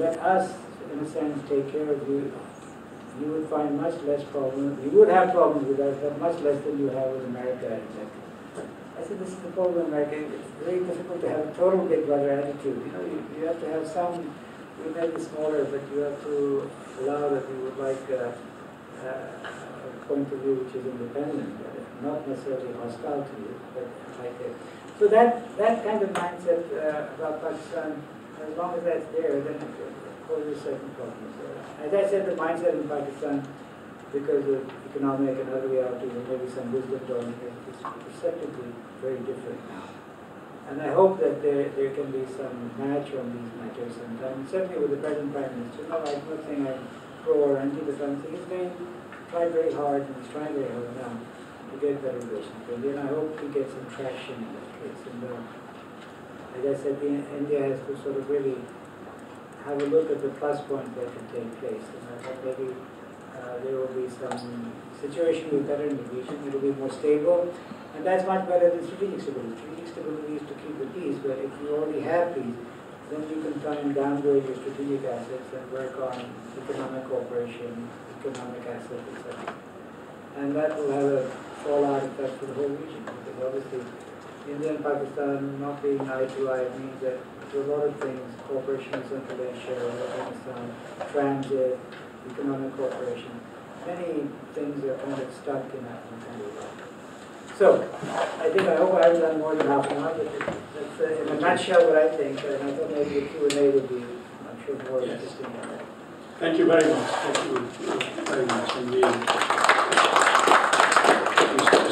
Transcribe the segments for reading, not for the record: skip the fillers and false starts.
let us, in a sense, take care of you, you would find much less problems. You would have problems with us, but much less than you have with America, etc. I said, this is the problem in America. It's very difficult to have a total big brother attitude. You know, you have to have some, we may be smaller, but you have to allow that we would like a point of view which is independent, not necessarily hostile to you, but like it. So that kind of mindset about Pakistan, as long as that's there, then it poses certain problems. As I said, the mindset in Pakistan, because of economic and other realities, and maybe some wisdom going, is perceptibly very different now. And I hope that there can be some match on these matters sometime. Certainly with the present Prime Minister. No, I'm not saying I'm pro or anti, but I'm saying he's tried very hard, and he's trying very hard now to get better relations with India. And I hope he gets some traction in that case. And as I said, India has to sort of really have a look at the plus points that can take place. And I hope maybe there will be some situation will be better in the region. It will be more stable. And that's much better than strategic stability. Strategic stability is to keep the peace, but if you already have peace, then you can try and downgrade your strategic assets and work on economic cooperation, economic assets, etc. And that will have a fallout effect for the whole region, because obviously India and Pakistan not being eye to eye means that to a lot of things, cooperation in Central Asia, Afghanistan, transit, economic cooperation, many things are kind of stuck in that kind of way. So, I hope I haven't done more than half an hour, but that's in a nutshell what I think, and I thought maybe the Q&A would be, I'm sure, more interesting than that. Thank you very much. Thank you very much. And we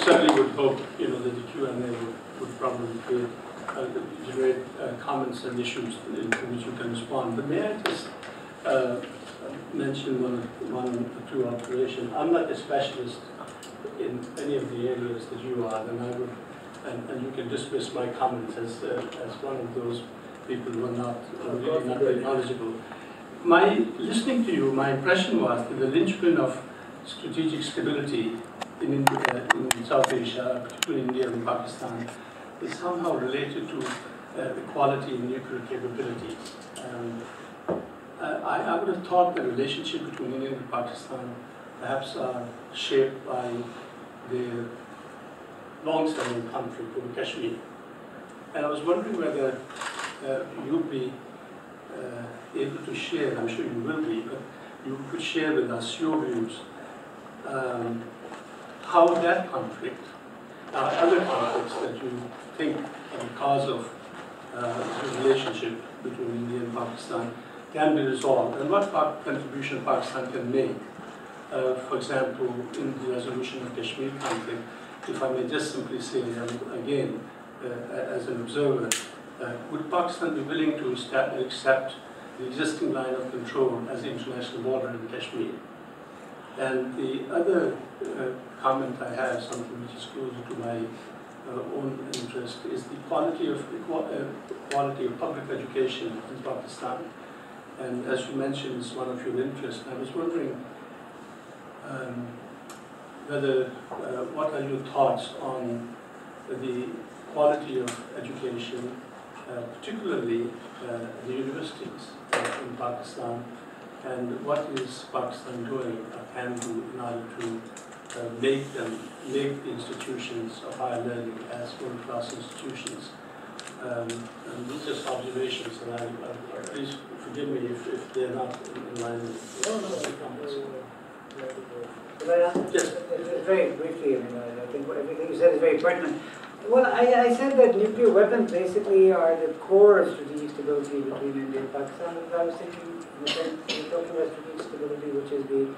certainly would hope, that the Q&A would probably generate comments and issues to which you can respond. But may I just mention one or two observations? I'm not a specialist in any of the areas that you are, and you can dismiss my comments as one of those people who are not really not very knowledgeable. Listening to you, my impression was that the linchpin of strategic stability in South Asia, particularly India and Pakistan, is somehow related to equality in nuclear capabilities. I would have thought the relationship between India and Pakistan perhaps are shaped by their long-standing conflict over Kashmir. And I was wondering whether you'd be able to share, I'm sure you will be, but you could share with us your views, how that conflict, other conflicts that you think are the cause of the relationship between India and Pakistan can be resolved, and what contribution Pakistan can make. For example, in the resolution of the Kashmir conflict, if I may just simply say again, as an observer, would Pakistan be willing to accept the existing line of control as the international border in Kashmir? And the other comment I have, something which is closer to my own interest, is the quality of public education in Pakistan. And as you mentioned, it's one of your interests. I was wondering what are your thoughts on the quality of education, particularly the universities in Pakistan, and what is Pakistan doing or can do in order to make the institutions of higher learning as world-class institutions. And these are just observations, and please forgive me if they're not in line with the comments. Yes. Very briefly, I think everything you said is very pertinent. Well, I said that nuclear weapons basically are the core of strategic stability between India and Pakistan. And I was thinking, you're talking about strategic stability, which is the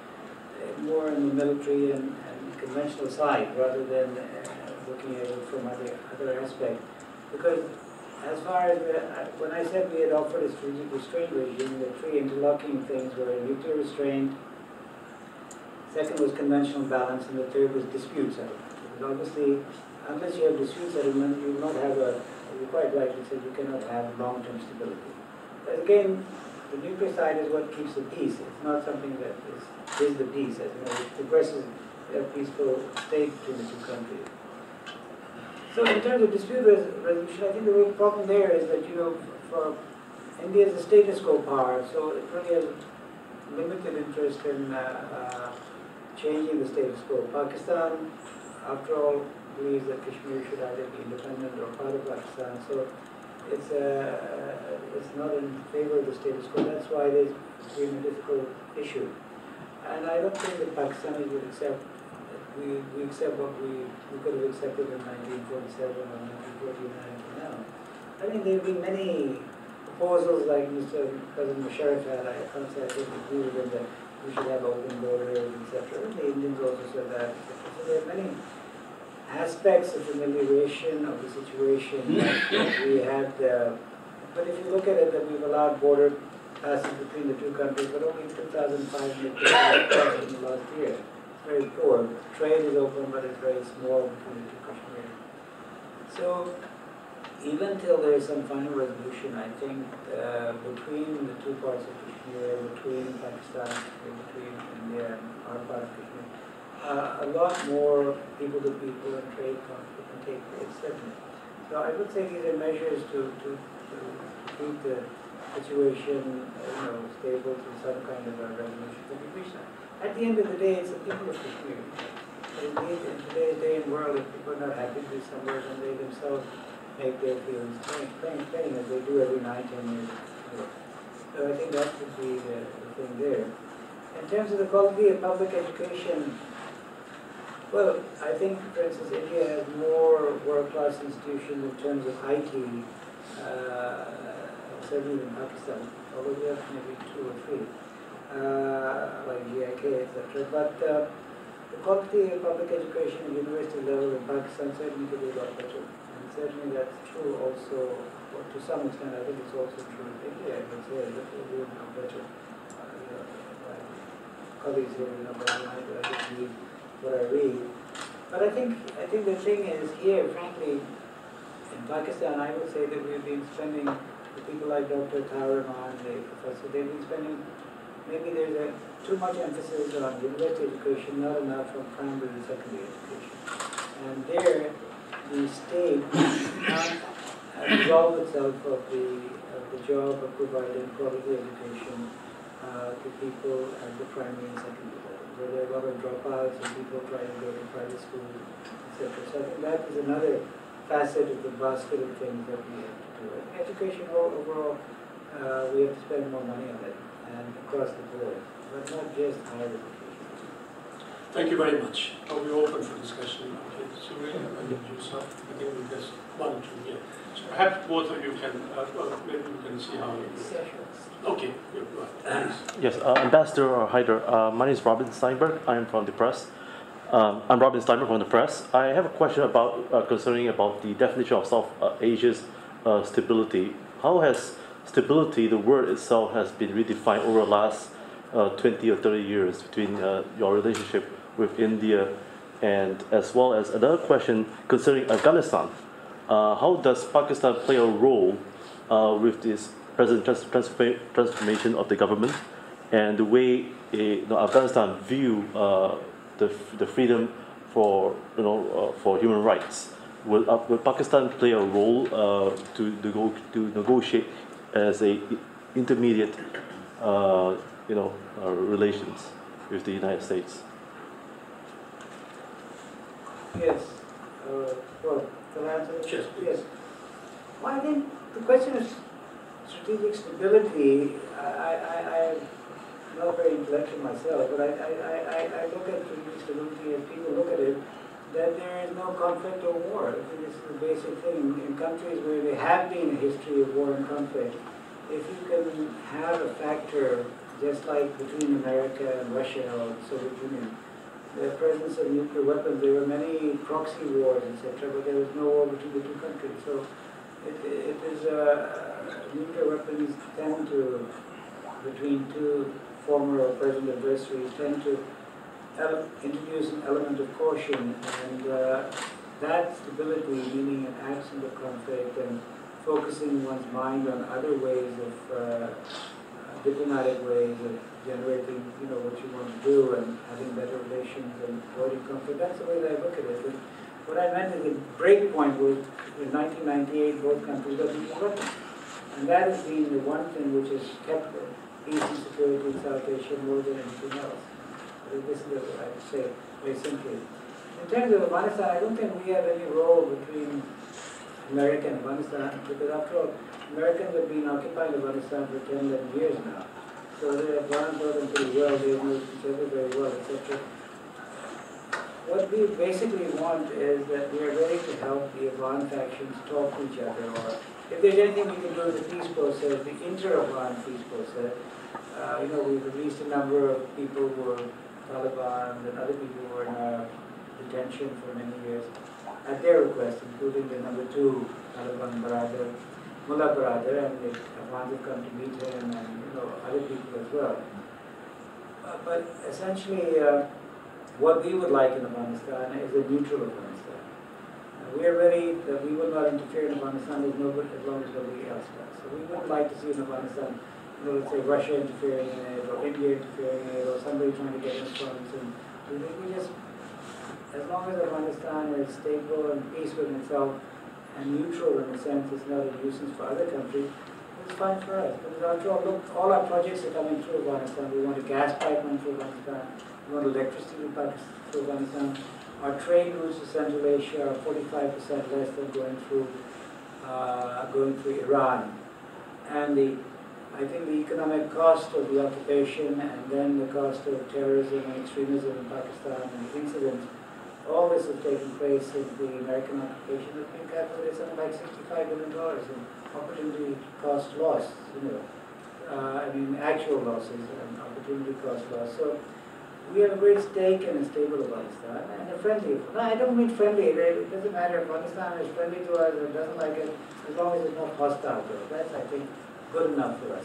more in the military and conventional side, rather than looking at it from other aspects. Because as far as when I said we had offered a strategic restraint regime, the three interlocking things were nuclear restraint, second was conventional balance, and the third was dispute settlement. Because obviously, unless you have dispute settlement, you will not have you quite rightly said, you cannot have long-term stability. But again, the nuclear side is what keeps the peace. It's not something that is the peace. As you know, it progresses a peaceful state between the two countries. So in terms of dispute resolution, I think the real problem there is that, for India is a status quo power, so it really has limited interest in changing the status quo. Pakistan, after all, believes that Kashmir should either be independent or part of Pakistan, so it's not in favor of the status quo. That's why it's been a difficult issue. And I don't think that Pakistanis would accept, we accept what we could have accepted in 1947 or 1949 now. I mean, there have been many proposals like Mr. President Musharraf had. I can't say I didn't agree with him that we should have open borders, etc. The Indians also said that, etc. So there are many aspects of amelioration of the situation that we had. But if you look at it, that we've allowed border passage between the two countries, but only 2,500 people in the last year. It's very poor. Trade is open, but it's very small between the two Kashmir. So even till there is some final resolution, I think between the two parts of Kashmir, between Pakistan, between India and our part of Kashmir, a lot more people-to-people and trade conflict can take place, certainly. So I would say these are measures to keep the situation stable to some kind of a resolution to be reached. At the end of the day, it's the people of Kashmir. Indeed, in today's day and world, if people are not happy to be somewhere, then they themselves make their feelings plain as they do every 9-10 years. So I think that would be the thing there. In terms of the quality of public education, well, I think, for instance, India has more world-class institutions in terms of IT, certainly in Pakistan, although we have maybe 2 or 3, like GIK, etc. But the quality of public education at university level in Pakistan certainly could be a lot better. And certainly that's true also, or to some extent, I think it's also true in India, I would say, that we're doing better. My colleagues here in Aberdeen, I just read what I read. But I think the thing is here, frankly, in Pakistan, I would say that we've been spending, the people like Dr. Tariq Osman, the professor, they've been spending, maybe there's too much emphasis on university education, not enough on primary and secondary education. And there, the state can't absolve itself of the job of providing quality education to people at the primary and secondary level, where there are a lot of dropouts and people trying to go to private schools, etc. So I think that is another facet of the basket of things that we have to do. I think education overall, we have to spend more money on it, and across the board, but not just higher education. Thank you very much. Are we open for discussion? Okay, so we yourself. I think we just 1 or 2 here. So perhaps both of you can, maybe we can see how you do it. Okay, go ahead. Yes, Ambassador Hyder, my name is Robin Stienberg. I am from the press. I'm Robin Stienberg from the press. I have a question about concerning about the definition of South Asia's stability. How has stability, the word itself, has been redefined over the last 20 or 30 years between your relationship with India, and as well as another question concerning Afghanistan. How does Pakistan play a role with this present transformation of the government and the way Afghanistan view the freedom for for human rights? Will Pakistan play a role to negotiate as a intermediate relations with the United States? Yes. Well, can I answer that? Yes. Well, I think the question is strategic stability. I'm not very intellectual myself, but I look at strategic stability as people look at it, that there is no conflict or war. I think this is the basic thing. In countries where there have been a history of war and conflict, if you can have a factor, just like between America and Russia or the Soviet Union, the presence of nuclear weapons, there were many proxy wars, etc., but there was no war between the two countries. So it is nuclear weapons tend to, between two former or present adversaries, tend to introduce an element of caution, and that stability, meaning an absence of conflict and focusing one's mind on other ways of diplomatic ways of generating, what you want to do and having better relations and avoiding conflict. That's the way that I look at it. And what I meant is the break point was in 1998, both countries got nuclear weapons. And that has been the one thing which has kept the peace and security in South Asia more than anything else. This is what I would say very simply. In terms of Afghanistan, I don't think we have any role between America and Afghanistan, because after all, Americans have been occupying Afghanistan for 10, 11 years now. So they have gone about them pretty well, they know each other very well, etc. What we basically want is that we are ready to help the Afghan factions talk to each other, or if there's anything we can do in the peace process, the inter-Afghan peace process. We've released a number of people who are Taliban and other people who are in our detention for many years at their request, including the number 2 Taliban brother, Mullah brother, and the Afghans have come to meet him, and other people as well. But essentially, what we would like in Afghanistan is a neutral Afghanistan. We are ready that we will not interfere in Afghanistan as long as nobody else does. So we would like to see in Afghanistan, let's say Russia interfering in it, or India interfering in it, or somebody trying to get in funds. And we just, as long as Afghanistan is stable and peaceful in itself, and neutral in the sense it's not a nuisance for other countries, it's fine for us. Because after all, look, all our projects are coming through Afghanistan. We want a gas pipeline through Afghanistan. We want electricity through Afghanistan. Our trade routes to Central Asia are 45% less than going through Iran. And I think the economic cost of the occupation, and then the cost of terrorism and extremism in Pakistan and the incidents, all this has taken place in the American occupation has been calculated something like $65 billion in opportunity cost loss, actual losses and opportunity cost loss. So we have a great stake in a stable Afghanistan and a friendly. No, I don't mean friendly. It doesn't matter if Afghanistan is friendly to us or doesn't like it, as long as it's not hostile to us. That's, I think, good enough for us.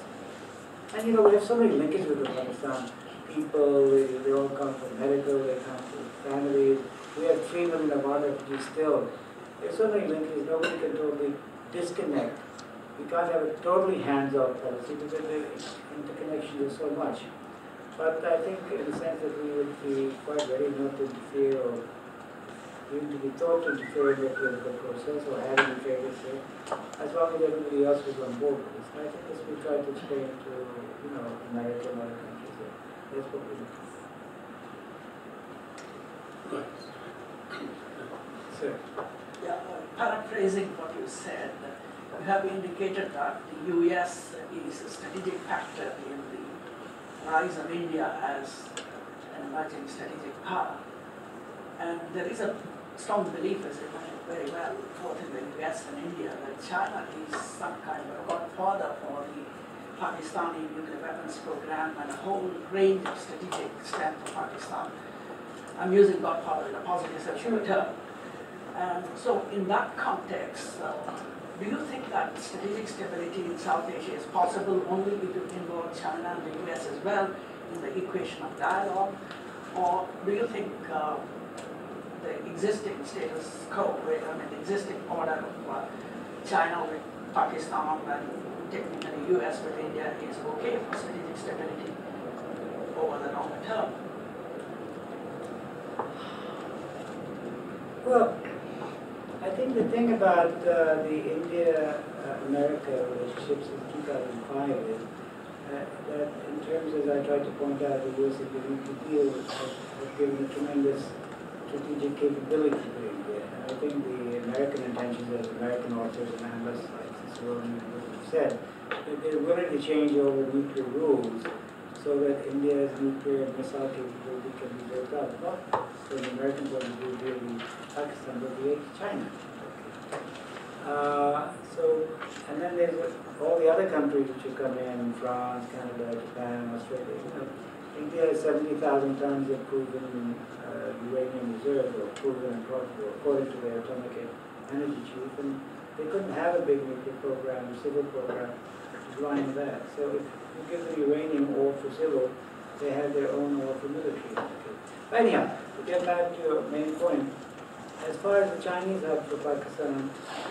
And we have so many linkages with Afghanistan. People, they all come from medical, they come from families. We have 3 million Afghan refugees still. There's so many linkages, nobody can totally disconnect. We can't have a totally hands-off policy because the interconnection is so much. But I think in the sense that we would be quite ready not to interfere or even to be thought to interfere in the political process or have interfered with it, as long as everybody else was on board with this. And I think this we try to explain to America and other countries. That's what we do. Good. Sir. Yeah, paraphrasing what you said, you have indicated that the US is a strategic factor in the rise of India as an emerging strategic power. And there is a strong belief, as you know very well, both in the US and India, that China is some kind of a godfather for the Pakistani nuclear weapons program and a whole range of strategic strength of Pakistan. I'm using godfather in a positive sense of the term. So in that context, do you think that strategic stability in South Asia is possible only if you involve China and the US as well in the equation of dialogue? Or do you think the existing status quo, the existing order of China with Pakistan and technically US with India is okay for strategic stability over the longer term? Well, I think the thing about the India-America relationships in 2005 is that in terms, as I tried to point out, the US and the deal has given a tremendous strategic capability to India. And I think the American intentions, as American authors and analysts like Cicero and have said, that they're willing to change all the nuclear rules so that India's nuclear and missile capability can be built up. Not from the American point of view, really Pakistan, but the China. And then there's all the other countries which have come in, France, Canada, Japan, Australia. India has 70,000 tons of proven uranium reserves, or proven and probable, according to their atomic energy chief, and they couldn't have a big nuclear program, a civil program, to join that. So if you give them uranium ore for civil, they have their own ore for military. But anyhow, to get back to your main point, as far as the Chinese have for Pakistan,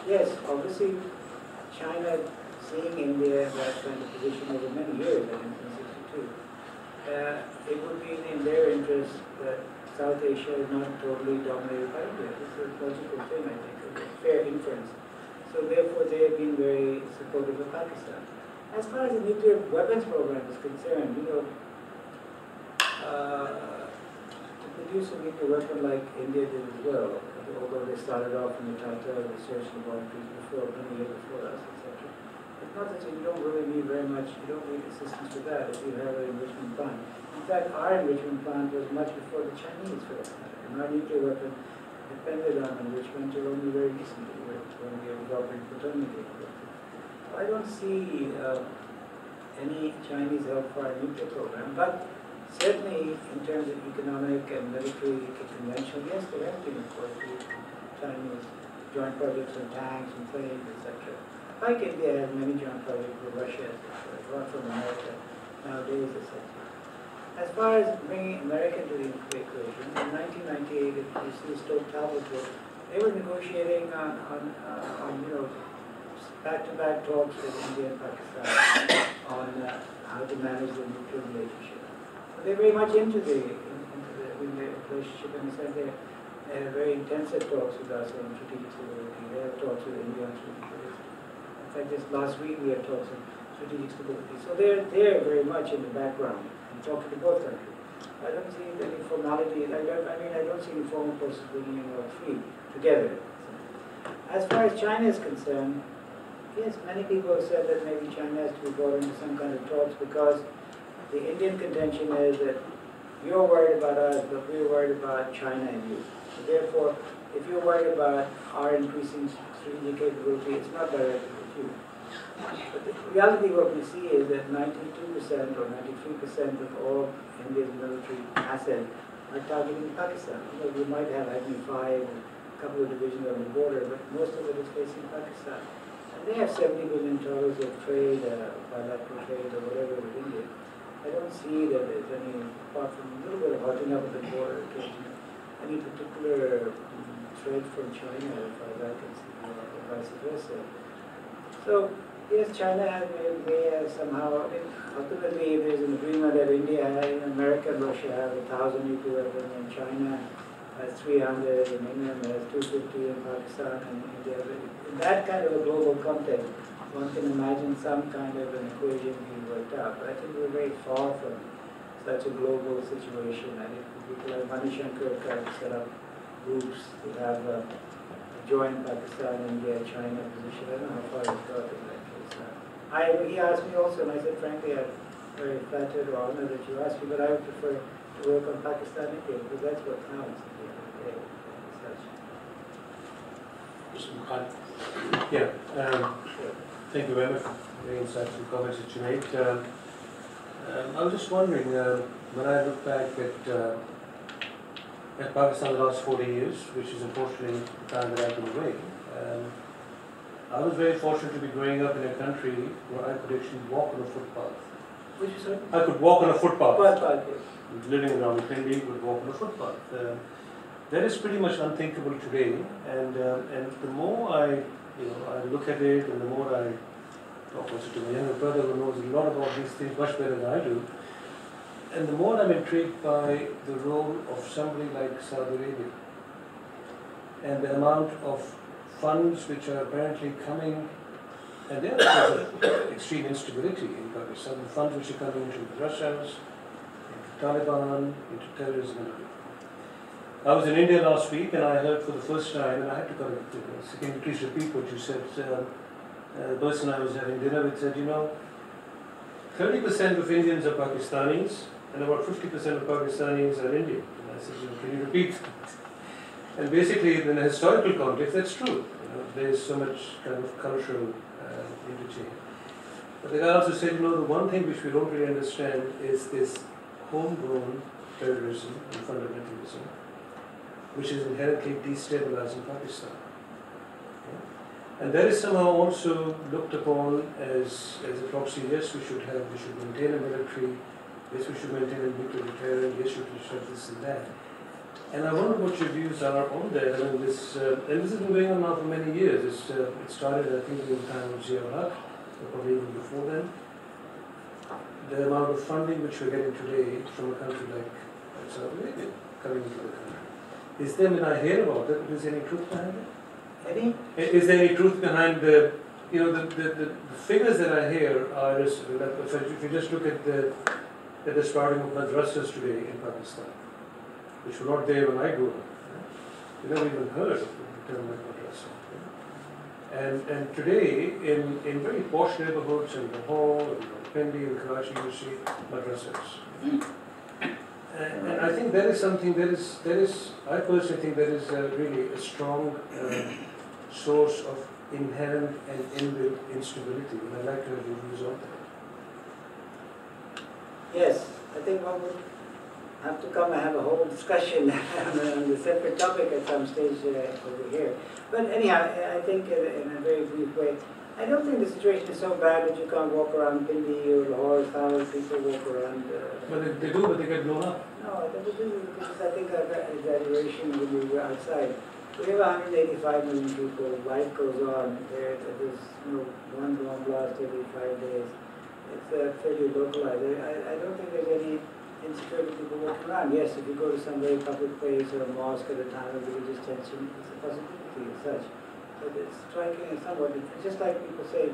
yes, obviously China, seeing India in that kind of position over many years, I think since 1962, it would be in their interest that South Asia is not totally dominated by India. This is a logical thing, I think, a fair inference. So therefore they have been very supportive of Pakistan. As far as the nuclear weapons program is concerned, to produce a nuclear weapon like India did as well, although they started off in the Tata research laboratories many years before us, etc. It's not that you don't really need very much, you don't need assistance with that if you have an enrichment plant. In fact, our enrichment plant was much before the Chinese for that matter. And our nuclear weapon depended on enrichment till only very recently, when we were developing plutonium capability. I don't see any Chinese help for our nuclear program, but certainly in terms of economic and military convention, yes, there have been, of course, Chinese joint projects on tanks and planes, etc. Like India has many joint projects with Russia, etc., apart from America nowadays, etc. As far as bringing America to the equation, in 1998, if you see Stoke Talbot, they were negotiating on back-to-back talks with India and Pakistan on how to manage the nuclear relationship. But they're very much into the relationship, and they had very intensive talks with us on strategic stability. They have talks with India on strategic stability. In fact, just last week we had talks on strategic stability. So they're very much in the background and talking to both countries. I don't see any formality. I don't see any formal process bringing in all three together. As far as China is concerned, yes, many people have said that maybe China has to be brought into some kind of talks because the Indian contention is that you're worried about us, but we're worried about China and you. So therefore, if you're worried about our increasing strategic capability, it's not directed at you. But the reality, what we see is that 92% or 93% of all India's military assets are targeting Pakistan. You might have Agni-5 and a couple of divisions on the border, but most of it is facing Pakistan. And they have $70 billion of trade, bilateral trade or whatever with India. I don't see that there's any, apart from a little bit of hotting up at the border occasionally, any particular trade from China, as far as I can see, or vice versa. So, yes, China may somehow, ultimately there's an agreement that India, America and Russia have 1,000 nuclear weapons, and China has 300, and England has 250, and Pakistan and India. In that kind of a global context, one can imagine some kind of an equation being worked out. But I think we're very far from such a global situation. I think people like Manishankar trying to set up groups to have a joint Pakistan, India, China position. I don't know how far it's got in that case. He asked me also, and I said, frankly, I'm very flattered or honored that you asked me, but I would prefer to work on Pakistan, India, because that's what counts at the end of the day. Thank you very much for the very insightful comments that you made. I was just wondering, when I look back at Pakistan the last 40 years, which is unfortunately the time that I've been away, I was very fortunate to be growing up in a country where I could actually walk on a footpath. Which is what? I could walk on a footpath. Footpath, yes. Living around Pindi, could walk on a footpath. That is pretty much unthinkable today, and the more I look at it, and the more I talk also to my younger brother who knows a lot about these things much better than I do, and the more I'm intrigued by the role of somebody like Saudi Arabia and the amount of funds which are apparently coming, and there is extreme instability in Pakistan, the funds which are coming into the Russians, into Taliban, into terrorism and everything. I was in India last week and I heard for the first time, and I had to kind of, can you please repeat what you said? The person I was having dinner with said, 30% of Indians are Pakistanis and about 50% of Pakistanis are Indian. And I said, can you repeat? And basically, in a historical context, that's true. There is so much kind of cultural interchange. But the guy also said, the one thing which we don't really understand is this homegrown terrorism and fundamentalism, which is inherently destabilizing Pakistan. And that is somehow also looked upon as a proxy. Yes, we should maintain a military, yes, we should maintain a nuclear deterrent, yes, we should have this and that. And I wonder what your views are on that. I mean, this has been going on now for many years. It started, I think, in the time of Zia-ul-Haq, or probably even before then. The amount of funding which we're getting today from a country like Saudi Arabia coming into the country. Is there, when I hear about that, is there any truth behind it? Any? Is there any truth behind the the figures that I hear are, if you just look at the starting of madrasas today in Pakistan, which were not there when I grew up. You never even heard of the term madrasa. And today, in very posh neighborhoods, in Lahore, in Pindi, in Karachi, you see madrasas. And I think that is something I personally think that is really a strong source of inherent and inbuilt instability, and I'd like to have your views on that. Yes, I think one would have to come and have a whole discussion on the separate topic at some stage over here. But anyhow, I think in a very brief way, I don't think the situation is so bad that you can't walk around Pindi or Lahore, thousands of people walk around. But they do, but they get blown up. No, they do because I think of exaggeration when we were outside. We have 185 million people, life goes on, there's one bomb blast every 5 days. It's fairly localized. I don't think there's any insecurity people walking around. Yes, if you go to some very public place or a mosque at a time of religious tension, it's a possibility as such. But it's striking and somewhat, it's just like people say,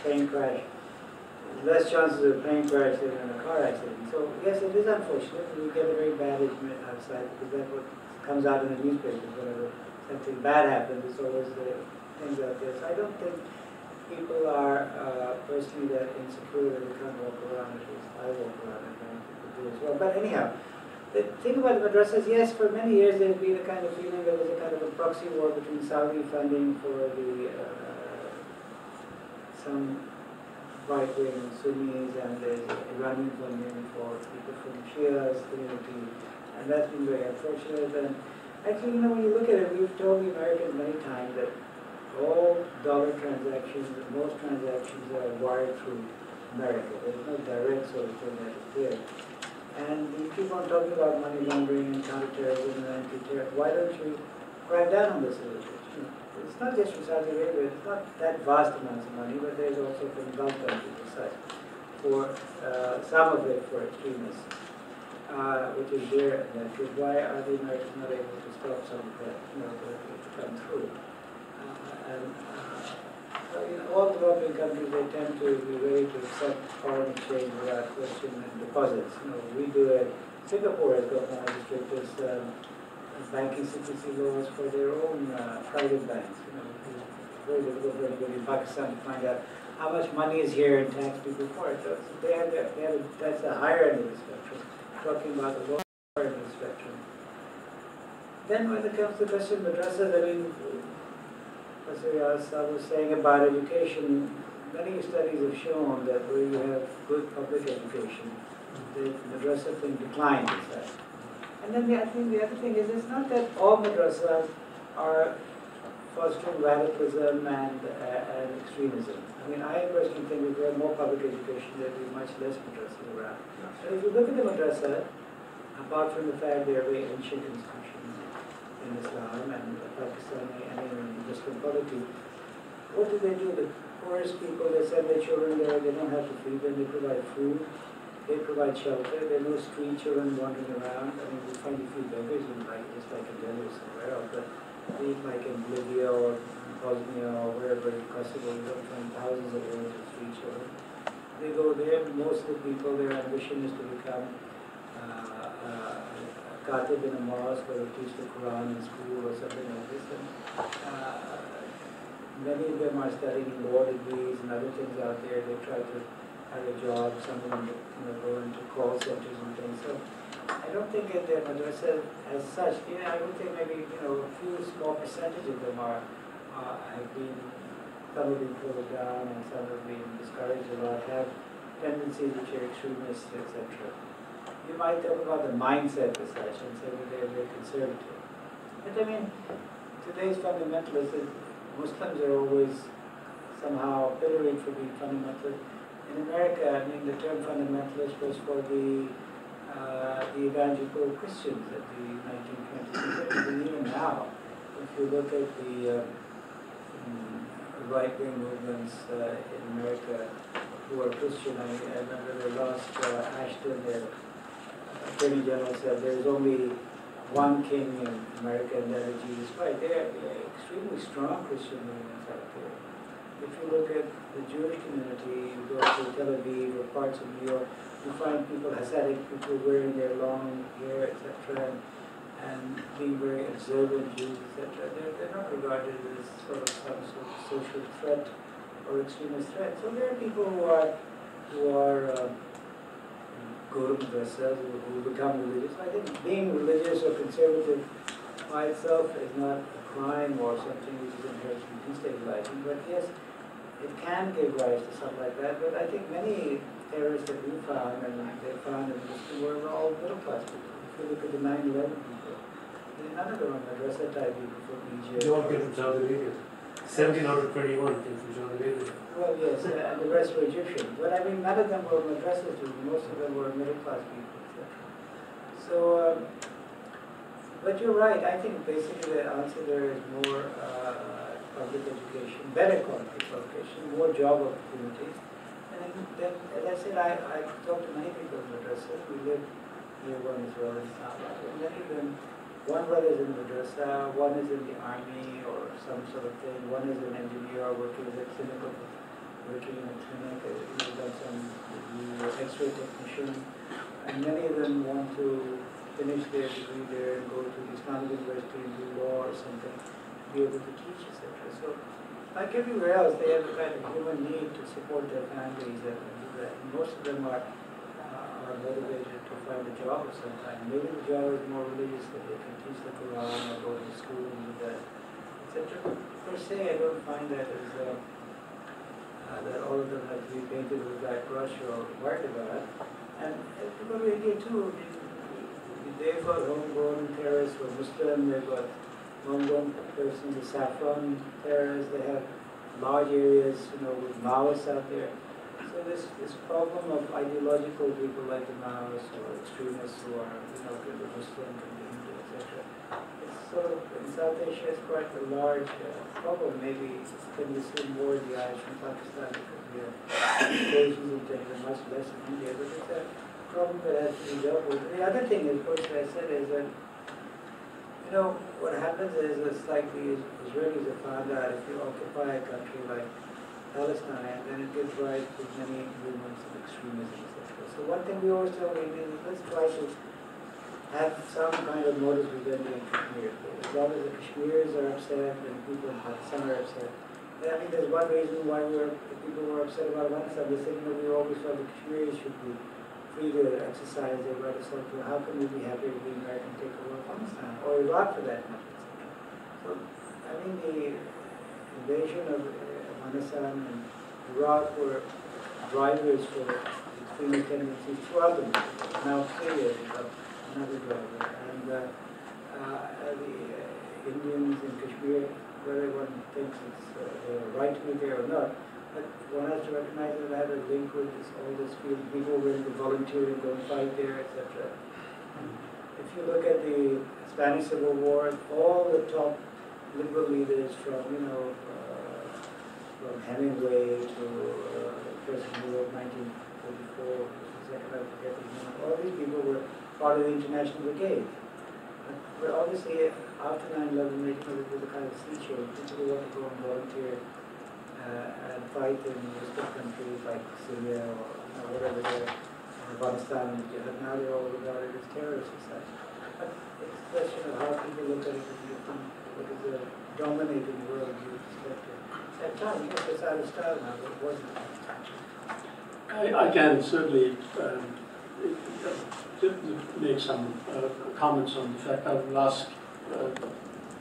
plane crash. There's less chances of a plane crash than in a car accident. So yes, it is unfortunate. We get a very bad image outside because that's what comes out in the newspapers. Whenever something bad happens, it's always things out there. So I don't think people are personally that insecure that they can't walk around. At least I walk around and many people do as well. But anyhow, the thing about the madrasas, yes, for many years there's been a kind of feeling there was a kind of a proxy war between Saudi funding for some right-wing Sunnis and there's Iranian funding for people from Shia's community, and that's been very unfortunate. And actually, when you look at it, we've told the Americans many times that all dollar transactions, most transactions are wired through America. There's no direct sort of thing that is there. And you keep on talking about money laundering and counterterrorism and anti-terrorism. Why don't you crack down on this a little bit? It's not just from Saudi Arabia, it's not that vast amounts of money, but there's also from Gulf countries aside, for some of it for extremists, which is there. And because why are the Americans not able to stop some of that, to come through? All developing countries, they tend to be ready to accept foreign exchange without question and deposits. We do it. Singapore has got one of the strictest banking secrecy laws for their own private banks. It's very difficult for anybody in Pakistan to find out how much money is here and tax people for it. So that's the higher end of the spectrum. Talking about the lower end of the spectrum. Then when it comes to the question of madrasas, as I was saying about education, many studies have shown that where you have good public education, the madrasa thing declines. And then I think the other thing is, it's not that all madrasas are fostering radicalism and extremism. I personally think if we had more public education, there'd be much less madrasas around. But if you look at the madrasa, apart from the fact they're very ancient institutions in Islam and Pakistani and in Muslim polity, what do? The poorest people, they send their children there, they don't have to feed them, they provide food, they provide shelter, there are no street children wandering around. We find a few beggars just like in Delhi or somewhere else, but like in Libya or Bosnia or wherever possible, you don't find thousands of street children. They go there, most of the people, their ambition is to become Katib in a mosque or teach the Quran in school or something like this. And, many of them are studying law degrees and other things out there. They try to have a job, some of them go into call centers and things. So I don't think that the madrasa as such, I would think maybe a few small percentage of them have been, some have been closed down and some have been discouraged a lot, have tendencies which are extremist, etc. You might talk about the mindset as such and say that they're very conservative. But today's fundamentalists, Muslims are always somehow pilloried for being fundamentalist. In America, the term fundamentalist was for the evangelical Christians at the 1920s. And even now, if you look at the right-wing movements in America who are Christian, I remember they lost Ashton, their Attorney General said there is only one king in America and that is Jesus Christ. They are extremely strong Christian movements out there. They look at the Jewish community, you go to Tel Aviv or parts of New York, you find people, Hasidic people wearing their long hair, etc., and being very observant Jews, etc. They're not regarded as sort of some sort of social threat or extremist threat. So there are people who go to madrasas, who become religious. I think being religious or conservative by itself is not a crime or something which is inherently destabilizing, but yes, it can give rise to something like that. But I think many terrorists that we found and they found in the Muslim world were all middle class people. If you look at the 9/11 people, none of them are madrasa type people from Egypt. They all came from Saudi Arabia. 17 out of 21 came from Saudi Arabia. Well, yes, and the rest were Egyptian. But I mean, none of them were madrasa people. Most of them were middle class people, etc. So, but you're right. I think basically the answer there is more public education, better quality education, more job opportunities. And then, as I said, I talked to many people in madrasas. We live near one as well in Islamabad. And many of them, one brother is in madrasa, one is in the army or some sort of thing, one is an engineer working as a clinical, working in a clinic, done some X-ray technician. And many of them want to finish their degree there and go to the Islamic University and do law or something, be able to teach, etc. So, like everywhere else, they have a kind of human need to support their families and do that. And most of them are motivated to find a job of some kind. Maybe the job is more religious, that they can teach the Quran or go to school and do that, etc. Per se, I don't find that as that all of them have to be painted with black brush or worried about it. And if you go to India too, I mean, they've got homegrown terrorists who are Muslim, they've got homegrown persons, the saffron terrorists, they have large areas, with Maoists out there. So this problem of ideological people like the Maoists or extremists who are, can be Muslim, can be Hindu, etc. It's sort of, in South Asia, it's quite a large problem. Maybe it can be seen more in the eyes from Pakistan because we have invasions and things, and much less in India. But it's a problem that has to be dealt with. The other thing, of course, that I said is that, what happens is it's like the Israelis have found out if you occupy a country like Palestine, then it gives rise to many movements of extremism, etc. So one thing we always tell Indians is let's try to have some kind of modus vivendi in Kashmir. As long as the Kashmiris are upset and people in Pakistan are upset. I mean, there's one reason why people were upset about Afghanistan. They said, we always thought the Kashmiris should be free to exercise their right to self-rule. How can we be happy if the Americans take over Afghanistan or Iraq for that matter? So, I mean, the invasion of Afghanistan and Iraq were drivers for extreme tendencies throughout the world. Now Syria is another driver. And the Indians in Kashmir, whether one thinks it's right to be there or not, but one has to recognize that it had a link with all this field. People willing to volunteer and go and fight there, etc. If you look at the Spanish Civil War, all the top liberal leaders from Hemingway to the person who wrote 1944, all these people were part of the International Brigade. But obviously, after 9/11, it was a kind of sea change. People want to go and volunteer and fight in Muslim countries like Syria or whatever they're, Afghanistan, now they're all regarded as terrorists and such. But it's a question of how people look at it from what is a dominating worldview perspective. At times, yes, it's out of style now, but it wasn't at the time. I can certainly make some comments on the fact that the last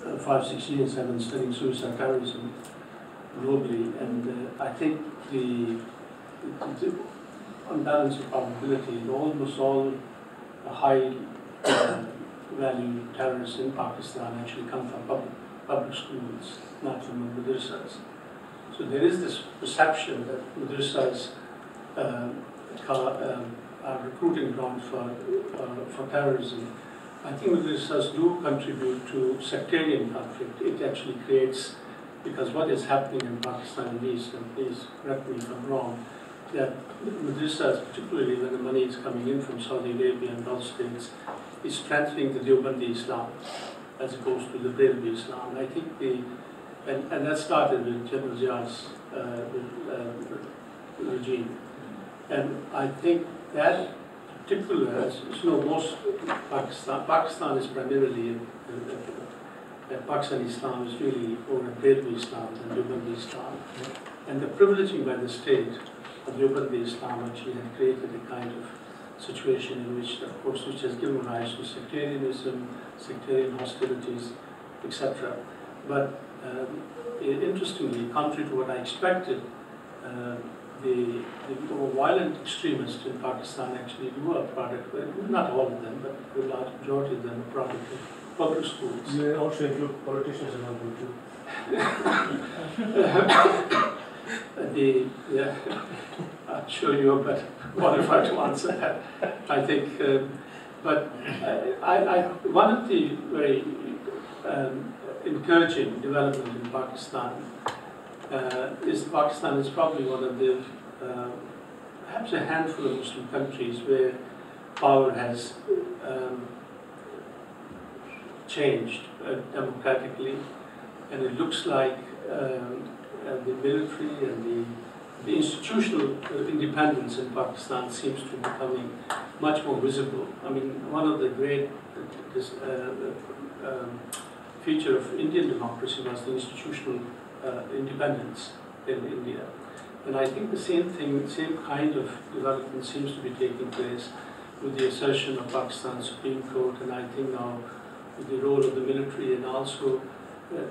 5-6 years I've been studying suicide terrorism globally, and I think the unbalance of probability in almost all high value terrorists in Pakistan actually come from public schools, not from madrasas. So there is this perception that madrasas are recruiting grounds for terrorism. I think madrasas do contribute to sectarian conflict. It actually creates, because what is happening in Pakistan, and please correct me if I'm wrong, that madrasas, particularly when the money is coming in from Saudi Arabia and Gulf states, is strengthening the Deobandi Islam as opposed to the Brahmi Islam. I think And that started with General Zia's regime. And I think that particular, as you know, most Pakistan is primarily, Pakistani Islam is really more a Bedouin Islam than Deobandi Islam. And the privileging by the state of Deobandi Islam actually had created a kind of situation in which, of course, which has given rise to sectarianism, sectarian hostilities, etc. But interestingly, contrary to what I expected, the more violent extremists in Pakistan actually were a product, not all of them, but the large majority of them, a product of public schools. You also include politicians among them too. I'm sure you're better qualified to answer that, I think. But one of the very encouraging development in Pakistan is Pakistan is probably one of the, perhaps a handful of Muslim countries where power has changed democratically, and it looks like the military and the institutional independence in Pakistan seems to be becoming much more visible. I mean, one of the great feature of Indian democracy was the institutional independence in India. And I think the same kind of development seems to be taking place with the assertion of Pakistan's Supreme Court, and I think now with the role of the military, and also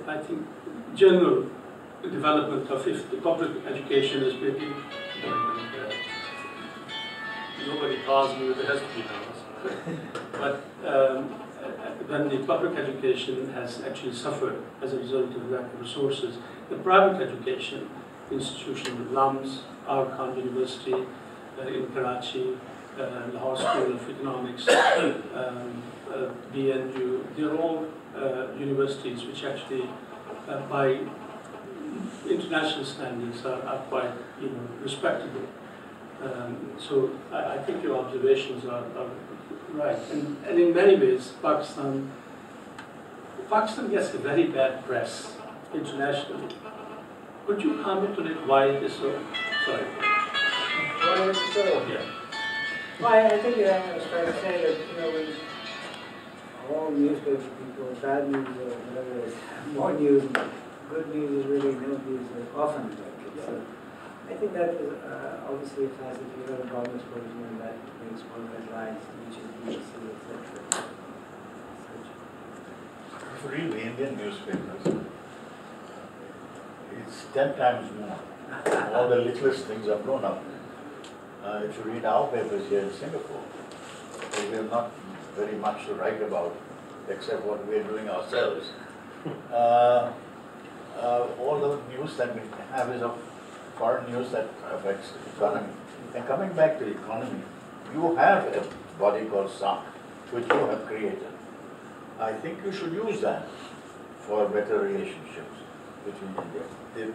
I think general development of if the public education is maybe nobody calls me, there has to be now. But when the public education has actually suffered as a result of lack of resources, the private education institution, LUMS, Aga Khan University in Karachi, Lahore School of Economics, BNU, they're all universities which actually, by international standards, are quite respectable. So I think your observations are right. And in many ways, Pakistan gets a very bad press internationally. Could you comment on it? Why it is so? Sorry. Why is it so? Yeah. Well, I think I was trying to say that, when all newspaper people, bad news or whatever is more news, good news is really no news often. So I think that is obviously a facet. You have a government provision that makes more headlines, which is BBC, etc. If you read the Indian newspapers, it's 10 times more. All the littlest things are blown up. If you read our papers here in Singapore, we have not very much to write about except what we are doing ourselves. All the news that we have is of foreign news that affects the economy. And coming back to the economy, you have a body called SAC, which you have created. I think you should use that for better relationships between India. The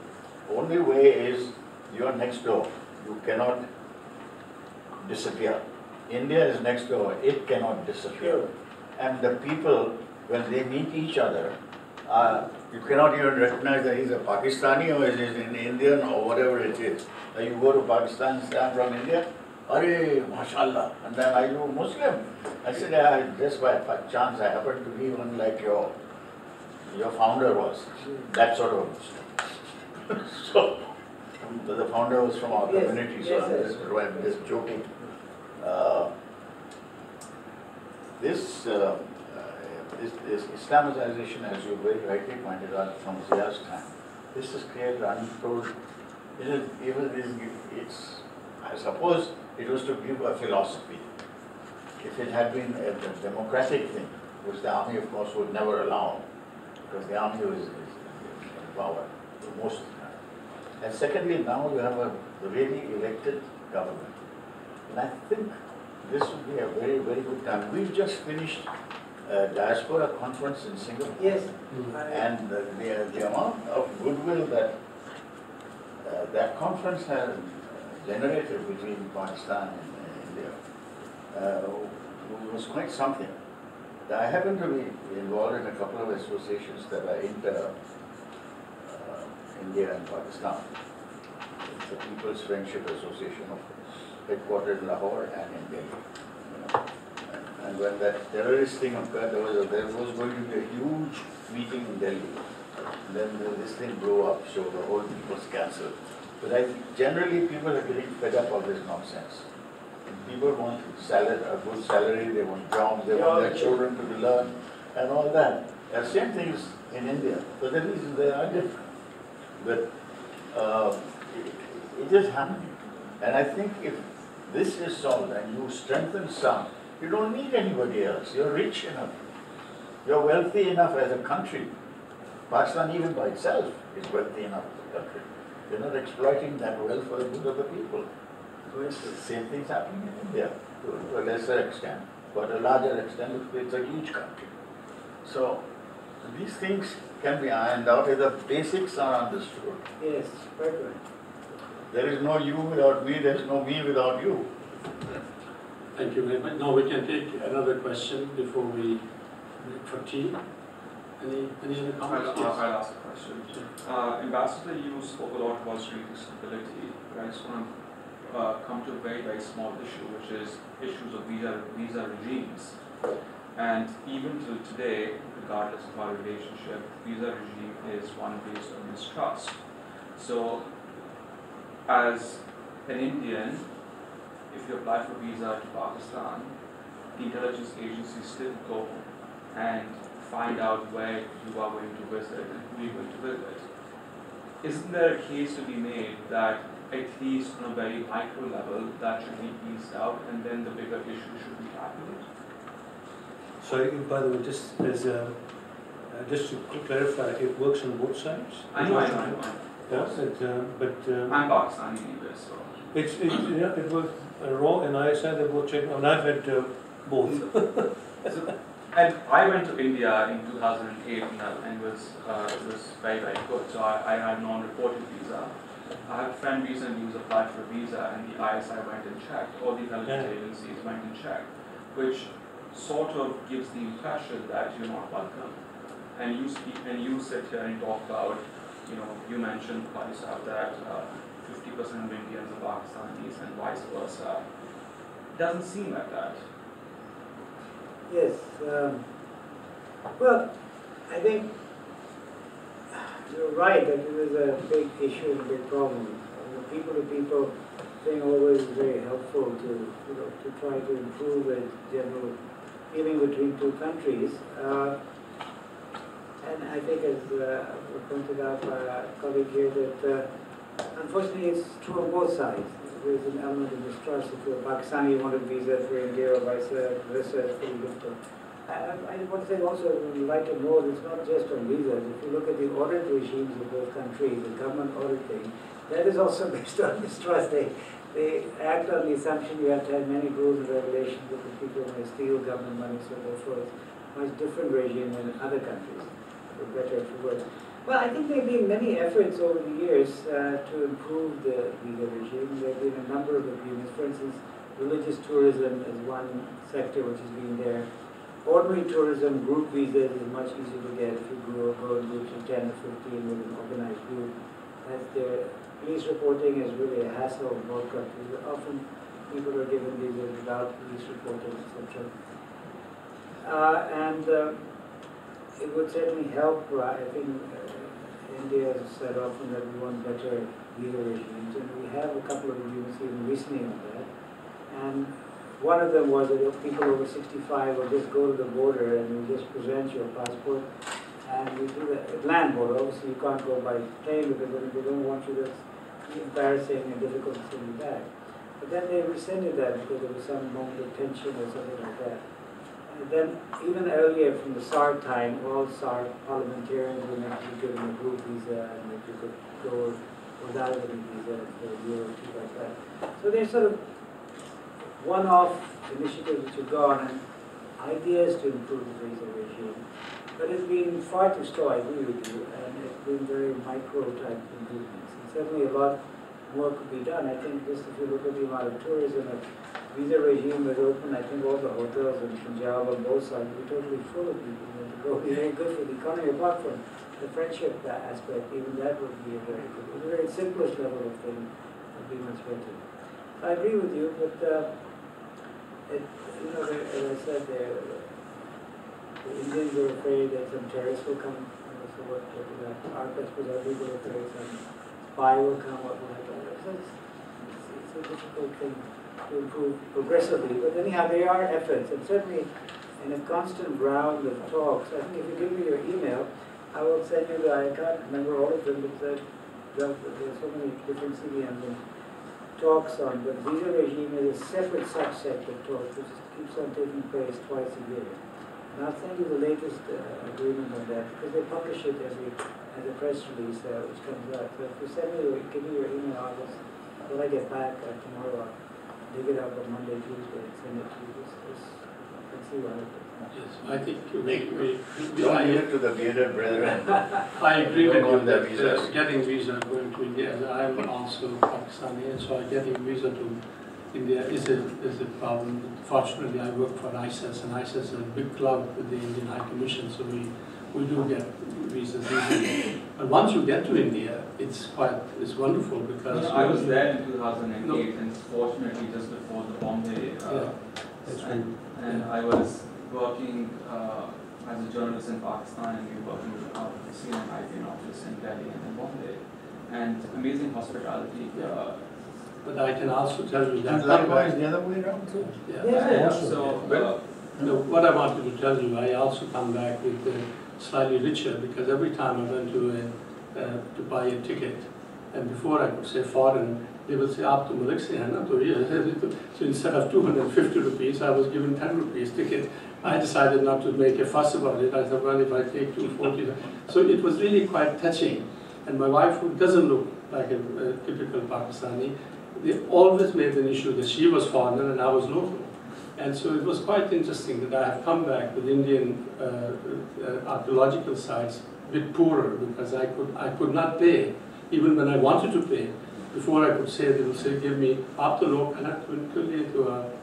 only way is you are next door. You cannot disappear. India is next door. It cannot disappear. And the people, when they meet each other, you cannot even recognize that he's a Pakistani or he's an Indian or whatever it is. You go to Pakistan and say, I'm from India. Arey, mashallah. And then, are you Muslim? I said, just by chance, I happen to be one like your founder was. That sort of Muslim. So, the founder was from our community, so I'm just joking. This Islamization, as you very rightly pointed out, from Zia's time, this has created untold. I suppose it was to give a philosophy. If it had been a democratic thing, which the army, of course, would never allow, because the army is in power most of the time. And secondly, now you have a really elected government. And I think this would be a very, very good time. We've just finished a diaspora conference in Singapore. Yes. And the amount of goodwill that that conference has generated between Pakistan and India was quite something. I happen to be involved in a couple of associations that are India and Pakistan. It's the People's Friendship Association of headquartered in Lahore and in Delhi. And when that terrorist thing occurred, there was going to be a huge meeting in Delhi. And then this thing blew up, so the whole thing was cancelled. But generally people are getting fed up of this nonsense. And people want salary, a good salary, they want jobs, they want their children to learn, and all that. The same thing is in India. For the reason they are different. But it is happening. And I think if this is solved and you strengthen some, you don't need anybody else. You're rich enough. You're wealthy enough as a country. Pakistan even by itself is wealthy enough as a country. You're not exploiting that wealth for the good of the people. So it's the same thing's happening in India to a lesser extent, but a larger extent it's a huge country. So these things can be ironed out if the basics are understood. Yes, very good. There is no you without me, there is no me without you. Thank you very much. Now we can take another question before we break for tea. Any other comments? I'll ask a question. Ambassador, you spoke a lot about regional stability, but I just want to come to a very, very small issue, which is issues of visa regimes. And even till today, regardless of our relationship, visa regime is one based on mistrust. So, as an Indian, if you apply for visa to Pakistan, the intelligence agencies still go and find out where you are going to visit and who you're going to visit. Isn't there a case to be made that at least on a very micro level that should be eased out and then the bigger issue should be tackled? So, by the way, just to clarify, it works on both sides? I know. Yeah, I'm Pakistani anyway, so. It was raw and ISI, they both checked, and I've had both. And I went to India in 2008 and it was very, very good. So I had a non-reported visa. I had a friend recently who applied for a visa and the ISI went and checked. All the intelligence agencies went and checked, which sort of gives the impression that you're not welcome. And you speak and you sit here and talk about, you mentioned Pakistan that 50% of Indians are Pakistanis and vice versa. It doesn't seem like that. Yes. Well, I think you're right that it is a big issue and a big problem. People to people thing always is very helpful to try to improve the general feeling between two countries. And I think, as pointed out by our colleague here, that unfortunately it's true on both sides. There's an element of mistrust. If you're a Pakistani, you want a visa for India, or vice versa, it's pretty difficult. I want to say also, we'd like to know it's not just on visas. If you look at the audit regimes of both countries, the government auditing, that is also based on mistrust. They act on the assumption you have to have many rules and regulations that the people may steal government money, so therefore it's a much different regime than in other countries, for better or for worse. Well, I think there have been many efforts over the years to improve the visa regime. There have been a number of agreements. For instance, religious tourism is one sector which has been there. Ordinary tourism, group visas is much easier to get if you go in groups of 10 or 15 with an organized group. That's there. Police reporting is really a hassle in both countries. Often people are given visas without police reporting, etc. It would certainly help. I think India has said often that we want better visa regimes, and we have a couple of agreements even recently on that. And one of them was that people over 65 will just go to the border and you just present your passport, and you do the land border. Obviously, you can't go by plane because they don't want you to be embarrassing and difficult to send you back. But then they rescinded that because there was some moment of tension or something like that. And then, even earlier from the SAR time, all SAR parliamentarians were meant to be given a group visa and that you could go without any visa for a year or two like that. So there's sort of one-off initiatives which have gone and ideas to improve the visa regime. But it's been far too slow, I agree with you, and it's been very micro-type improvements. And certainly a lot more could be done. I think just if you look at the amount of tourism, if visa regime was open, I think all the hotels in Punjab on both sides would be totally full of people who want to go. It'd be very good for the economy, apart from the friendship aspect, even that would be a very good, the very simplest level of thing would be much better. I agree with you, but you know, as I said, the Indians are afraid that some terrorists will come. So what our people are afraid some spy will come up like that. So it's a difficult thing to improve progressively. But anyhow, there are efforts, and certainly in a constant round of talks. I think if you give me your email, I will send you I can't remember all of them, but there's so many different CDMs and talks on the visa regime is a separate subset of talks which keeps on taking place twice a year. And I'll send you the latest agreement on that because they publish it as a press release which comes out. So if you send me, give me your email address, when I get back tomorrow, I'll dig it up on Monday, Tuesday, and send it to you. Let's see what happens. Yes, I think Don't give it to the bearded brethren. I agree with you their that visas. getting visa going to India, I am also Pakistani, and so getting visa to India is a problem. Fortunately, I work for ISIS, and ISIS is a big club with the Indian High Commission, so we do get visas easily. But once you get to India, it's wonderful because I was there in 2008, and fortunately just before the Bombay. And I was working as a journalist in Pakistan, and we were working out of the CNN office in Delhi and in Bombay, and amazing hospitality. But I can also tell you that. Likewise, the other way around too. Yeah. So, What I wanted to tell you, I also come back with slightly richer because every time I went to buy a ticket, and before I could say foreign, they will say, "Aap to Malik se hai na?" So instead of 250 rupees, I was given 10 rupees ticket. I decided not to make a fuss about it. I thought, well, if I take 240, so it was really quite touching. And my wife, who doesn't look like a typical Pakistani, they always made an issue that she was foreigner and I was local. And so it was quite interesting that I have come back with Indian archaeological sites a bit poorer because I could not pay, even when I wanted to pay. Before I could say, they would say, give me up to low, and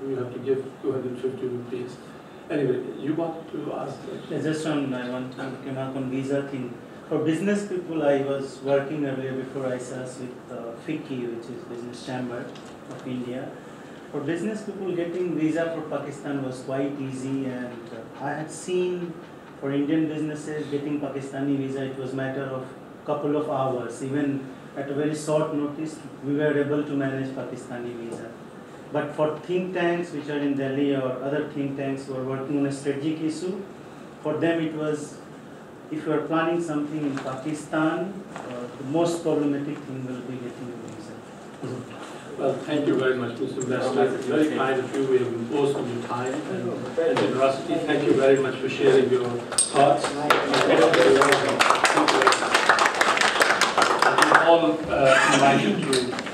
you have to give 250 rupees. Anyway, you wanted to ask? Just I want to come up on visa thing. For business people, I was working earlier before ISAS with FICCI, which is Business Chamber of India. For business people, getting visa for Pakistan was quite easy, and I had seen for Indian businesses getting Pakistani visa, it was a matter of couple of hours. Even at a very short notice, we were able to manage Pakistani visa. But for think tanks which are in Delhi or other think tanks who are working on a strategic issue, for them it was, if you are planning something in Pakistan, the most problematic thing will be getting a visa. Well, thank you very much, Mr. Minister. It's very kind of you. We have imposed on your time and generosity. Thank you very much for sharing your thoughts. We all invite you to